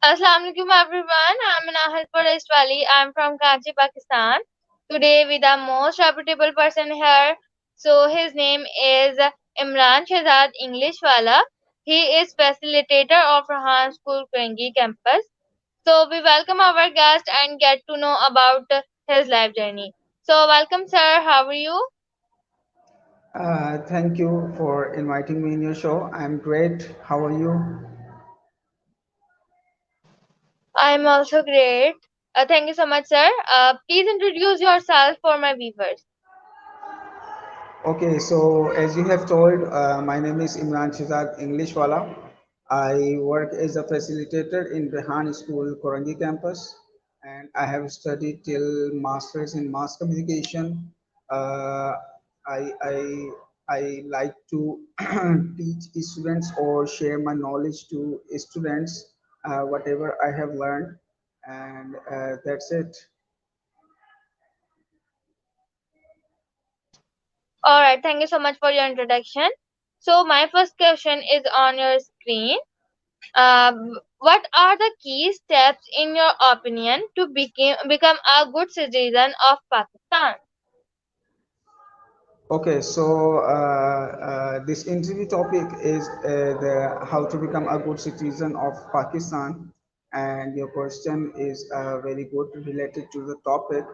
Assalamu alaikum everyone. I'm englishwala. I'm from Karachi, Pakistan. Today with the most reputable person here. So his name is Imran Englishwala. He is facilitator of Rehan School Korangi campus. So we welcome our guest and get to know about his life journey. So welcome sir. How are you? Thank you for inviting me in your show. I'm great. How are you? I'm also great. Thank you so much sir. Please introduce yourself for my viewers. Okay, so as you have told, my name is Imran Englishwala. I work as a facilitator in Rehan School, Korangi campus, and I have studied till masters in mass communication. Uh, I, I, I like to teach students or share my knowledge to students, whatever I have learned, and that's it. All right, thank you so much for your introduction. So, my first question is on your screen. What are the key steps, in your opinion, to become a good citizen of Pakistan? Okay, so this interview topic is the how to become a good citizen of Pakistan, and your question is very good related to the topic.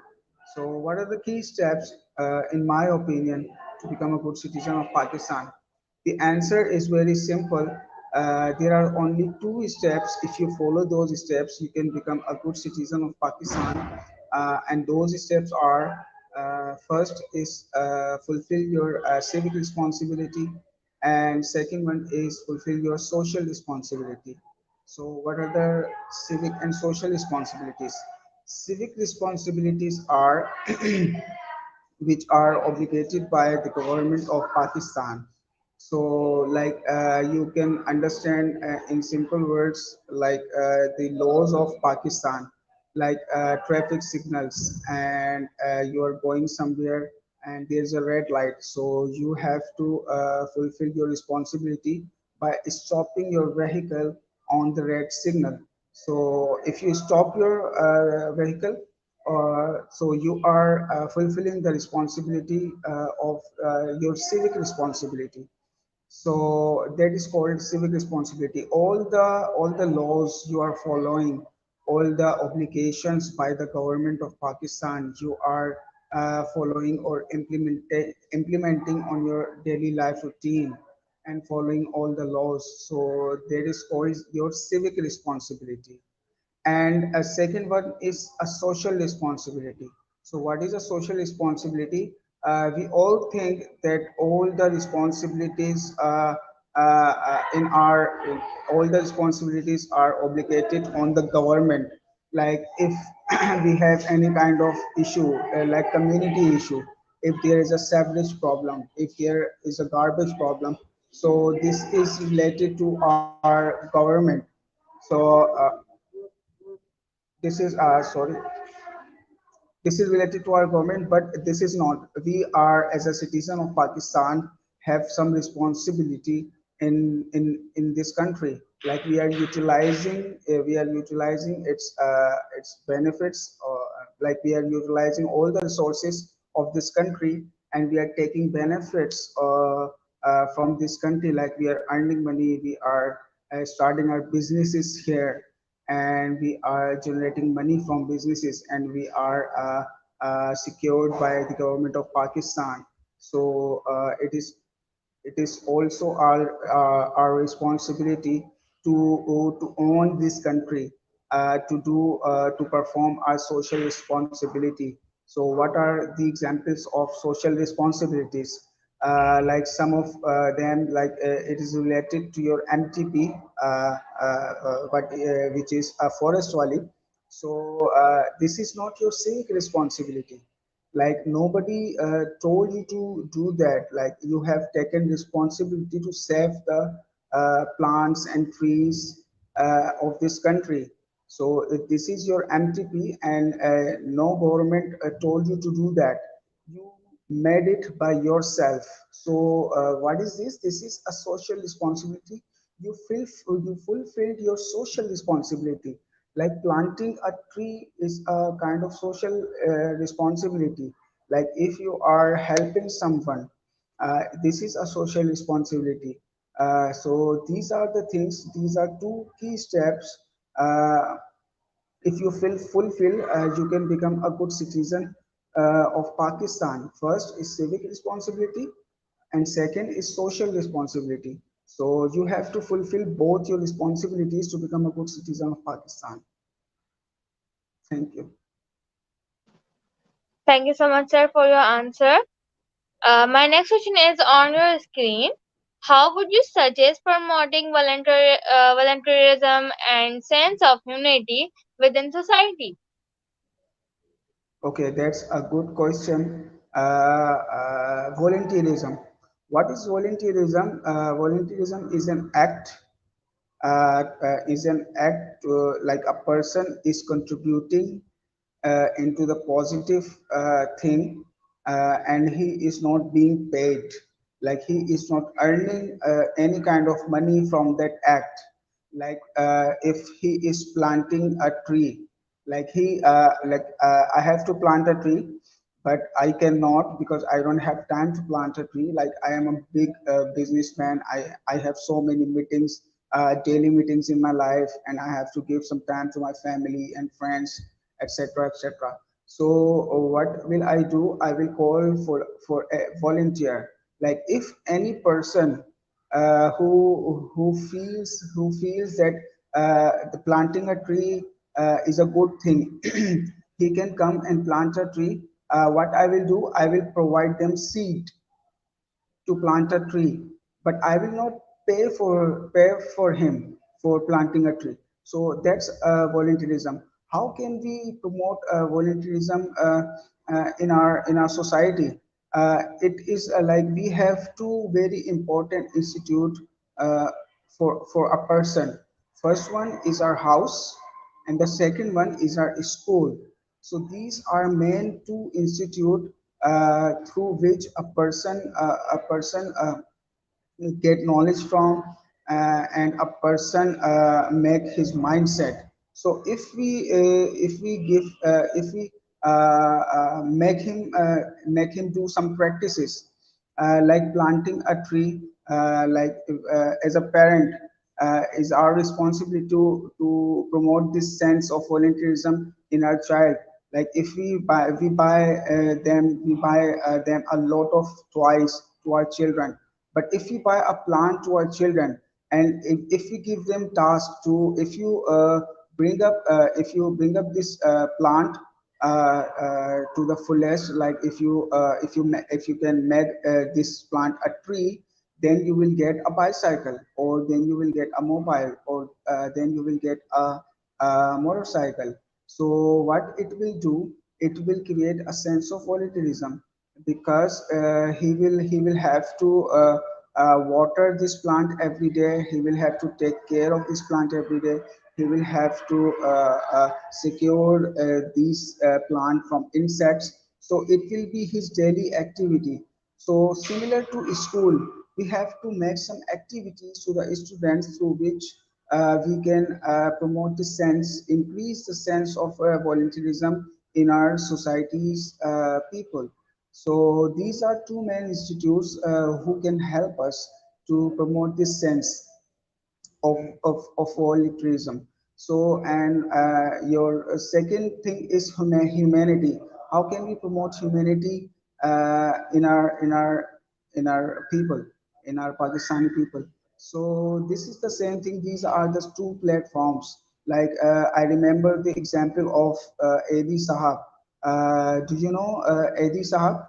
So, what are the key steps, in my opinion, to become a good citizen of Pakistan? The answer is very simple. There are only two steps. If you follow those steps, you can become a good citizen of Pakistan. And those steps are first is fulfill your civic responsibility, and second one is fulfill your social responsibility. So, what are the civic and social responsibilities? Civic responsibilities are which are obligated by the government of Pakistan. So, like you can understand in simple words, like the laws of Pakistan, like traffic signals, and you are going somewhere and there's a red light, so you have to fulfill your responsibility by stopping your vehicle on the red signal. So, if you stop your vehicle, so you are fulfilling the responsibility of your civic responsibility. So that is called civic responsibility. All the laws you are following, all the obligations by the government of Pakistan, you are following or implementing on your daily life routine, and following all the laws. So that is called your civic responsibility. And a second one is a social responsibility. So what is a social responsibility? We all think that all the responsibilities in our all the responsibilities are obligated on the government. Like if we have any kind of issue, like community issue, if there is a sewage problem, if there is a garbage problem, so this is related to our government. So this is sorry, this is related to our government, but this is not. We are, as a citizen of Pakistan, have some responsibility in this country. Like we are utilizing its benefits, or like we are utilizing all the resources of this country, and we are taking benefits from this country. Like we are earning money, we are starting our businesses here, and we are generating money from businesses, and we are secured by the government of Pakistan. So it is also our responsibility to own this country, to perform our social responsibility. So what are the examples of social responsibilities? Like some of them, like it is related to your MTP, but which is a forest wali. So this is not your civic responsibility. Like nobody told you to do that. Like you have taken responsibility to save the plants and trees of this country. So if this is your MTP, and no government told you to do that, you made it by yourself. So what is this? This is a social responsibility you fulfilled your social responsibility. Like planting a tree is a kind of social responsibility. Like if you are helping someone, this is a social responsibility. So these are the things, these are two key steps. If you feel fulfill, you can become a good citizen of Pakistan. First is civic responsibility, and second is social responsibility. So you have to fulfill both your responsibilities to become a good citizen of Pakistan. Thank you. Thank you so much, sir, for your answer. My next question is on your screen. How would you suggest promoting volunteerism and sense of unity within society? Okay, that's a good question. Volunteerism. What is volunteerism? Volunteerism is an act like a person is contributing into the positive thing, and he is not being paid, like he is not earning any kind of money from that act. Like if he is planting a tree, like I have to plant a tree, but I cannot because I don't have time to plant a tree. Like I am a big businessman. I have so many meetings, daily meetings in my life, and I have to give some time to my family and friends, etc., etc. So what will I do? I will call for a volunteer. Like if any person who feels that the planting a tree is a good thing, he can come and plant a tree. What I will do, I will provide them seed to plant a tree, but I will not pay for him for planting a tree. So that's volunteerism. How can we promote volunteerism in our society? It is like we have two very important institute uh, for a person. First one is our house, and the second one is our school. So these are main two institute through which a person get knowledge from, and a person make his mindset. So if we give if we make him do some practices like planting a tree, as a parent, is our responsibility to promote this sense of volunteerism in our child. Like if we buy them a lot of toys to our children, but if we buy a plant to our children, and if we give them tasks to, if you bring up this plant to the fullest, like if you can make this plant a tree, then you will get a bicycle, or then you will get a mobile, or then you will get a motorcycle. So what it will do, it will create a sense of volunteerism, because he will have to water this plant every day. He will have to take care of this plant every day. He will have to secure these plant from insects. So it will be his daily activity. So similar to school, we have to make some activities to the students through which we can promote the sense, increase the sense of volunteerism in our society's people. So these are two main institutes who can help us to promote this sense of volunteerism. So, and your second thing is humanity. How can we promote humanity in our people, in our Pakistani people? So this is the same thing. These are the two platforms. Like I remember the example of Adi Sahab. Do you know Adi Sahab?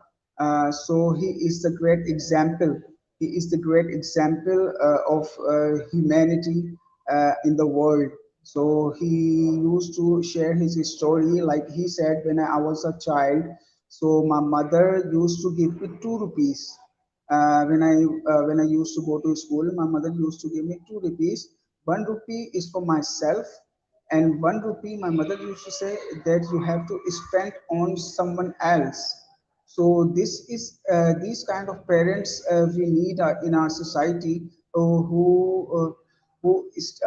So he is the great example. He is the great example of humanity in the world. So he used to share his story. Like he said, when I was a child, so my mother used to give me 2 rupees. When I used to go to school, my mother used to give me 2 rupees. 1 rupee is for myself, and 1 rupee my mother used to say that you have to spend on someone else. So this is these kind of parents we need in our society, who who is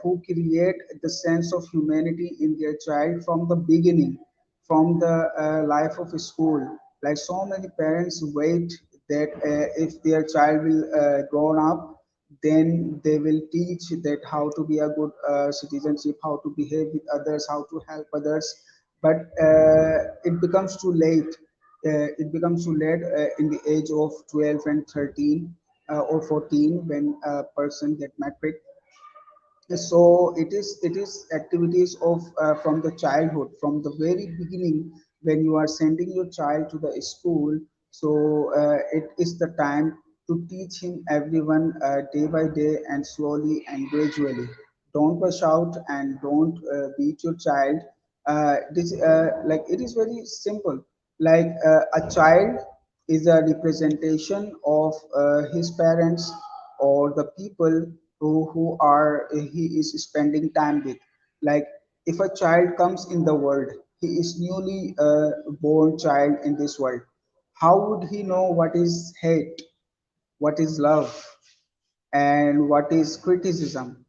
who create the sense of humanity in their child from the beginning, from the life of school. Like so many parents wait that if their child will grown up, then they will teach that how to be a good citizenship, how to behave with others, how to help others. But it becomes too late. It becomes too late in the age of 12 and 13 or 14 when a person get married. So it is activities of from the childhood, from the very beginning, when you are sending your child to the school. So it is the time to teach him everyone day by day and slowly and gradually. Don't rush out and don't beat your child. This like it is very simple. Like a child is a representation of his parents or the people who are he is spending time with. Like if a child comes in the world, he is newly born child in this world. How would he know what is hate, what is love, and what is criticism?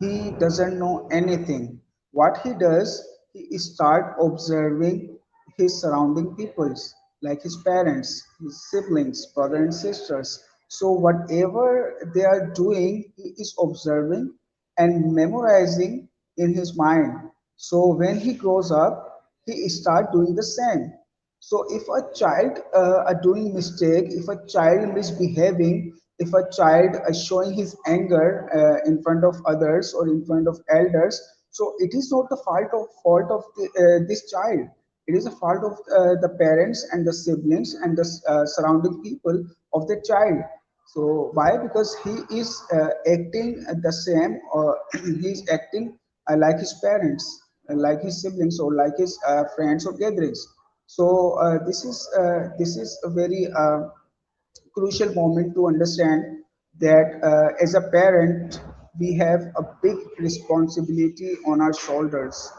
He doesn't know anything. What he does, he start observing his surrounding peoples, like his parents, his siblings, brother and sisters. So whatever they are doing, he is observing and memorizing in his mind. So when he grows up, he start doing the same. So if a child are doing mistake, if a child misbehaving, if a child is showing his anger in front of others or in front of elders, so it is not the fault of this child. It is a fault of the parents and the siblings and the surrounding people of the child. So why? Because he is acting the same, or he is acting like his parents, like his siblings, or like his friends or gatherings. So this is a very crucial moment to understand that as a parent we have a big responsibility on our shoulders.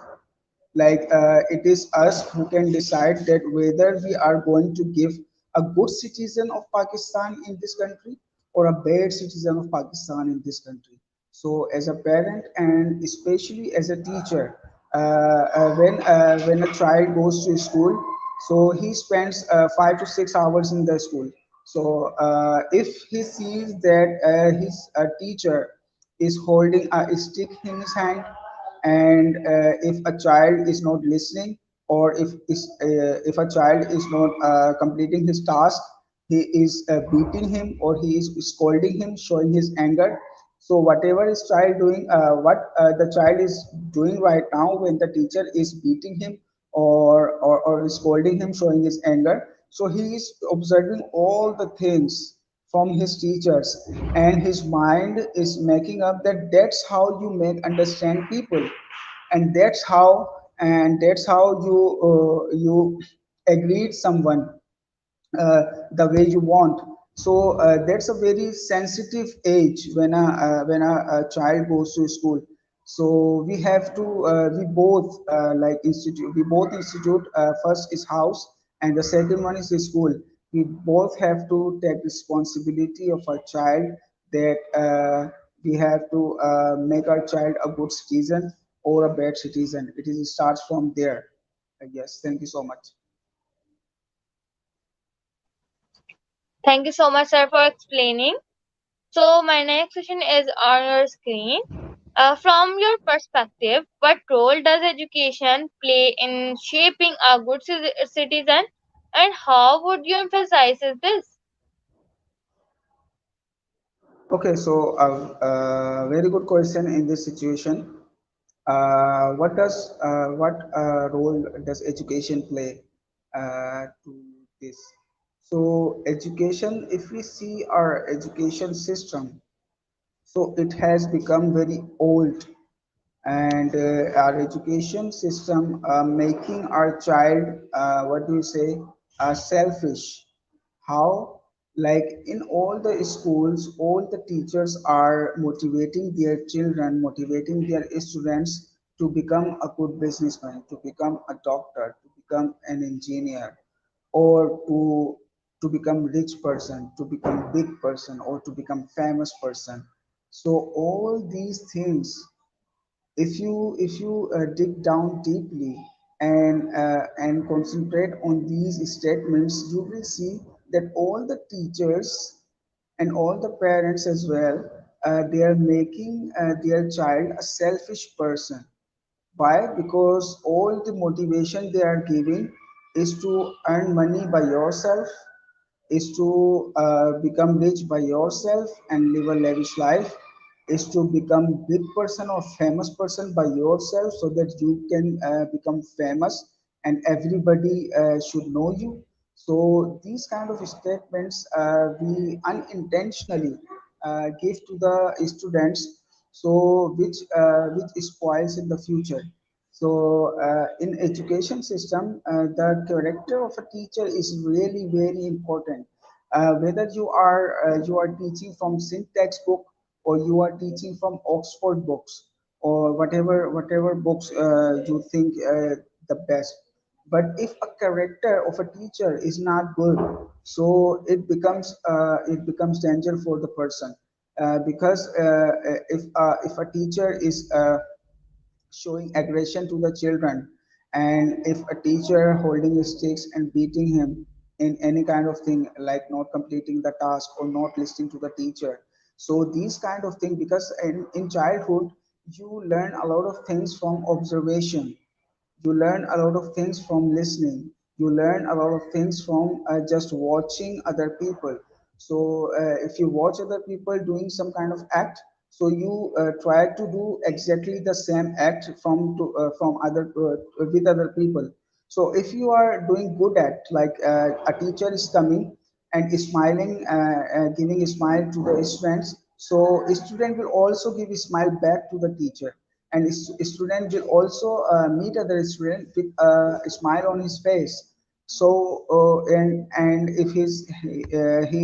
Like it is us who can decide that whether we are going to give a good citizen of Pakistan in this country or a bad citizen of Pakistan in this country. So as a parent and especially as a teacher, when a child goes to school, so he spends 5 to 6 hours in the school. So if he sees that his teacher is holding a stick in his hand, and if a child is not listening, or if a child is not completing his task, he is beating him or he is scolding him, showing his anger. So whatever is child doing, what the child is doing right now when the teacher is beating him or scolding him, showing his anger, so he is observing all the things from his teachers, and his mind is making up that that's how you make understand people, and that's how you agreed someone the way you want. So that's a very sensitive age when a child goes to school. So we have to we both institute, first is house and the second one is the school. We both have to take responsibility of our child, that we have to make our child a good citizen or a bad citizen. It starts from there. Yes, thank you so much. Thank you so much, sir, for explaining. So, my next question is on your screen. From your perspective, what role does education play in shaping a good citizen, and how would you emphasize this? Okay, so very good question in this situation. What role does education play to this? So education, if we see our education system, so it has become very old, and our education system making our child, what do you say, selfish. How? Like in all the schools, all the teachers are motivating their children, motivating their students to become a good businessman, to become a doctor, to become an engineer, or to become rich person, to become big person, or to become famous person. So all these things, if you dig down deeply and concentrate on these statements, you will see that all the teachers and all the parents as well, they are making their child a selfish person. Why? Because all the motivation they are giving is to earn money by yourself, is to become rich by yourself and live a lavish life, is to become big person or famous person by yourself so that you can become famous and everybody should know you. So these kind of statements we unintentionally give to the students, so which spoils in the future. So in education system, the character of a teacher is really very important. Whether you are teaching from syntax book or you are teaching from Oxford books or whatever books you think the best. But if a character of a teacher is not good, so it becomes danger for the person, because if a teacher is showing aggression to the children, and if a teacher holding his sticks and beating him in any kind of thing, like not completing the task or not listening to the teacher, so these kind of thing, because in childhood you learn a lot of things from observation, you learn a lot of things from listening, you learn a lot of things from just watching other people. So if you watch other people doing some kind of act, so you try to do exactly the same act from other with other people. So if you are doing good act, like a teacher is coming and is smiling, giving a smile to the students, so a student will also give a smile back to the teacher, and a student will also meet other student with a smile on his face. So and if he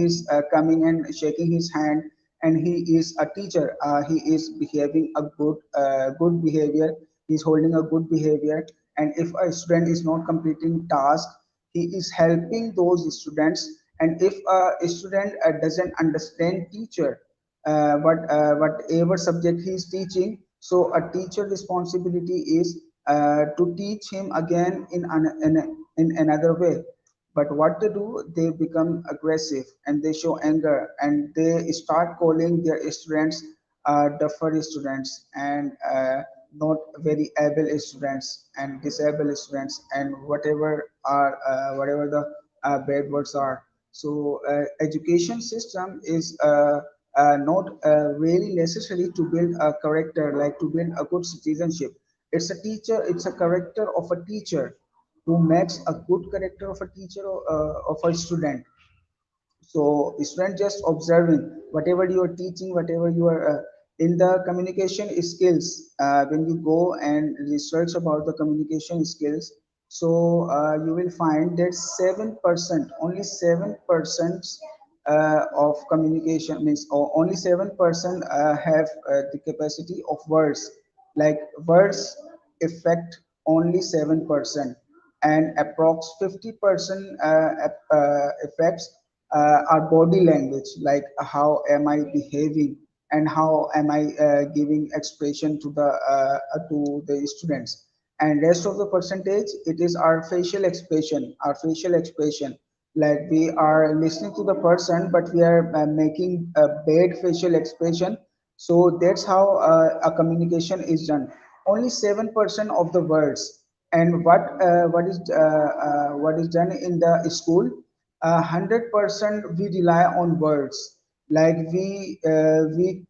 is coming and shaking his hand, and he is a teacher, he is behaving a good behavior, he is holding a good behavior. And if a student is not completing task, he is helping those students. And if a student doesn't understand teacher, whatever subject he is teaching, so a teacher responsibility is to teach him again in another way. But what they do, they become aggressive and they show anger and they start calling their students duffer students, and not very able students and disabled students and whatever the bad words are. So education system is not really necessary to build a character, like to build a good citizenship. It's a character of a teacher who makes a good character of a teacher or of a student. So student just observing whatever you are teaching, whatever you are in the communication skills. When you go and research about the communication skills, so you will find that 7%, only 7% of communication means, or only 7% have the capacity of words. Like words affect only 7%, and approx 50% affects our body language, like how am I behaving and how am I giving expression to the students. And rest of the percentage, it is our facial expression, like we are listening to the person but we are making a bad facial expression. So that's how a communication is done, only 7% of the words. And what is done in the school, 100% we rely on words. Like we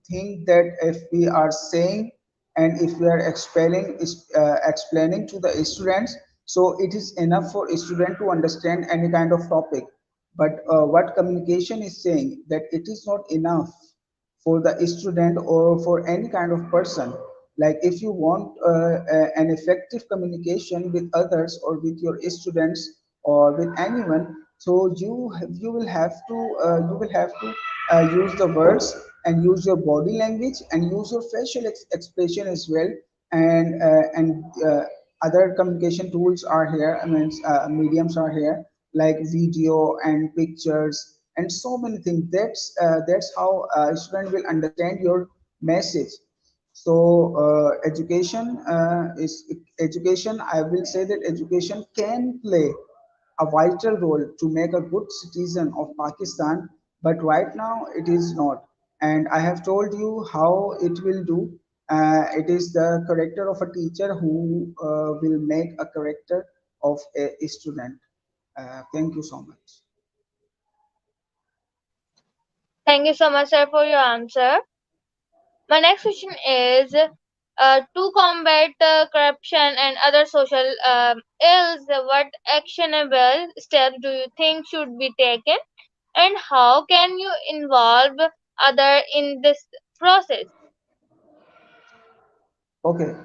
think that if we are saying and if we are explaining to the students, so it is enough for a student to understand any kind of topic. But what communication is saying, that it is not enough for the student or for any kind of person. Like if you want an effective communication with others or with your students or with anyone, so you will have to use the words and use your body language and use your facial expression as well. And other communication tools are here, I mean mediums are here, like video and pictures and so many things. That's how a student will understand your message. So education. I will say that education can play a vital role to make a good citizen of Pakistan, but right now it is not. And I have told you how it will do. It is the character of a teacher who will make a character of a student. Thank you so much. Thank you so much, sir, for your answer. My next question is to combat corruption and other social ills, what actionable steps do you think should be taken, and how can you involve other in this process? Okay,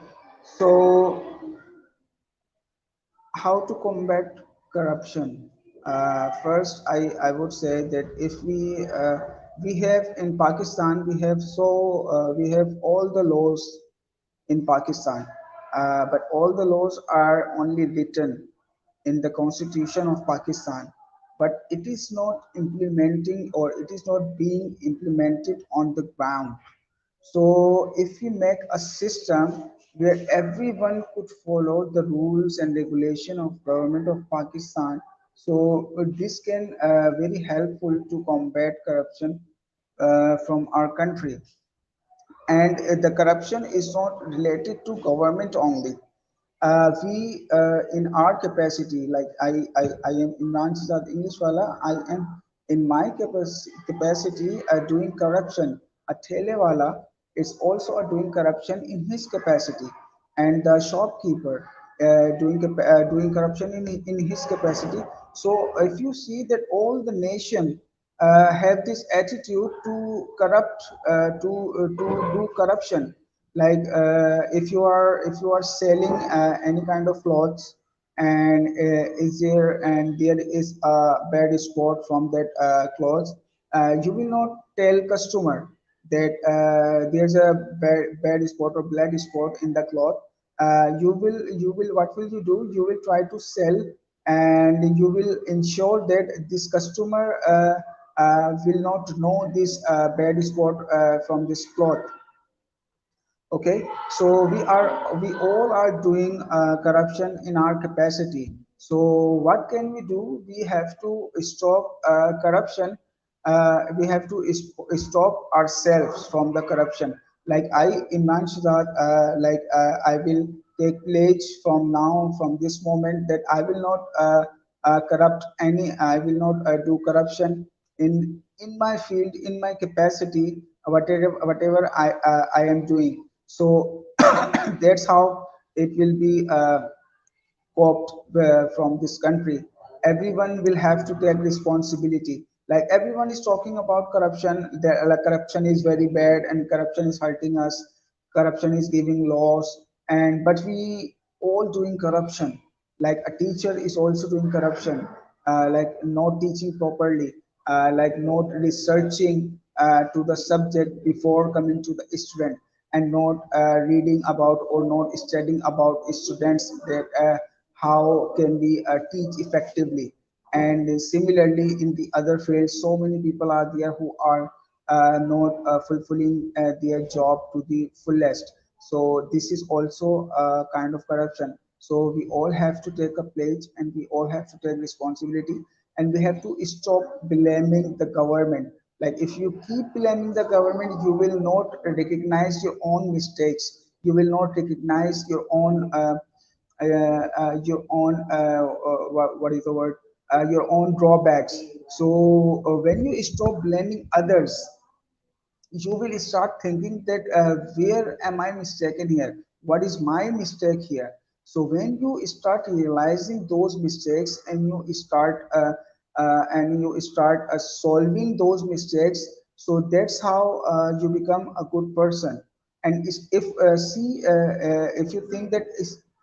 so how to combat corruption? First, I would say that if we have in Pakistan, we have all the laws in Pakistan, but all the laws are only written in the Constitution of Pakistan, but it is not implementing or it is not being implemented on the ground. So if you make a system where everyone could follow the rules and regulation of government of Pakistan, so this can very helpful to combat corruption from our country. And the corruption is not related to government only. We in our capacity, like I am Imran englishwala, I am in my capacity doing corruption. A telewala is also doing corruption in his capacity, and the shopkeeper doing corruption in his capacity. So if you see that all the nation have this attitude to corrupt, to do corruption. Like if you are selling any kind of clothes, and there is a bad spot from that clothes, you will not tell customer that there's a bad spot or black spot in the cloth. You will what will you do? You will try to sell, and you will ensure that this customer will not know this bad spot from this cloth. Okay, so we all are doing corruption in our capacity. So what can we do? We have to stop corruption. We have to stop ourselves from the corruption. Like I Imran Shahzad, I will take pledge from now, from this moment, that I will not corrupt any. I will not do corruption in my field, in my capacity, whatever I am doing. So that's how it will be coped from this country. Everyone will have to take responsibility. Like everyone is talking about corruption, like corruption is very bad and corruption is hurting us. Corruption is giving loss, and but we all doing corruption. Like a teacher is also doing corruption, like not teaching properly, like not researching to the subject before coming to the student, and not reading about or not studying about students, that how can we teach effectively. And similarly in the other fields, so many people are there who are not fulfilling their job to the fullest. So this is also a kind of corruption. So we all have to take a pledge, and we all have to take responsibility, and we have to stop blaming the government. Like if you keep blaming the government, you will not recognize your own mistakes. You will not recognize your own what is the word? Your own drawbacks. So when you stop blaming others, you will start thinking that where am I mistaken here? What is my mistake here? So when you start realizing those mistakes, and you start solving those mistakes, so that's how you become a good person. And if see if you think that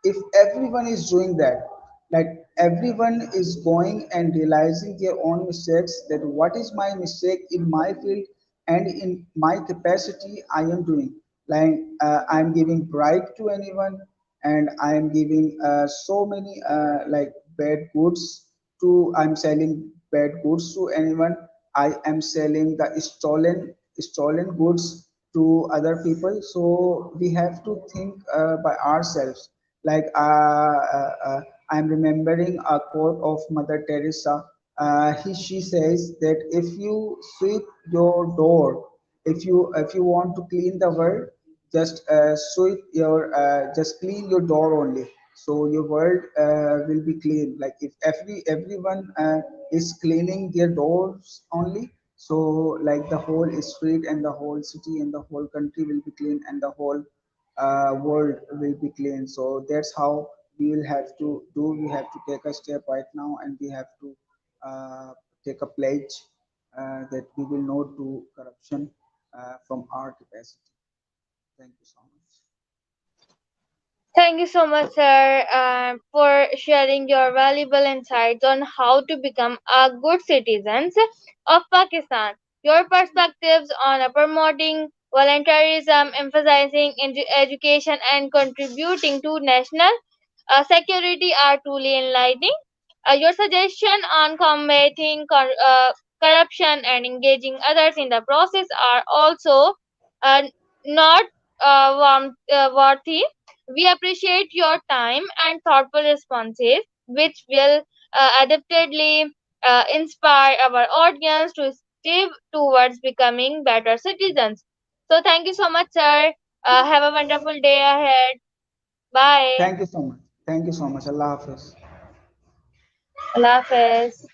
if everyone is doing that, like everyone is going and realizing their own mistakes, that what is my mistake in my field and in my capacity I am doing. Like I'm giving bribe to anyone, and I am giving so many like bad goods to, I'm selling bad goods to anyone. I am selling the stolen goods to other people. So we have to think by ourselves. Like I'm remembering a quote of Mother Teresa. She says that if you sweep your door, if you want to clean the world, just just clean your door only, so your world will be clean. Like if everyone is cleaning their doors only, so like the whole street and the whole city and the whole country will be clean, and the whole world will be clean. So that's how we will have to do. We have to take a step right now, and we have to uh, take a pledge that we will not do corruption from our capacity. Thank you so much. Thank you so much, sir, for sharing your valuable insights on how to become a good citizens of Pakistan. Your perspectives on promoting volunteerism, emphasizing education, and contributing to national security are truly enlightening. Your suggestion on combating corruption and engaging others in the process are also uh, not worthy. We appreciate your time and thoughtful responses, which will adaptedly inspire our audience to strive towards becoming better citizens. So, thank you so much, sir. Have a wonderful day ahead. Bye. Thank you so much. Thank you so much. Allah Hafiz. Allah Hafiz.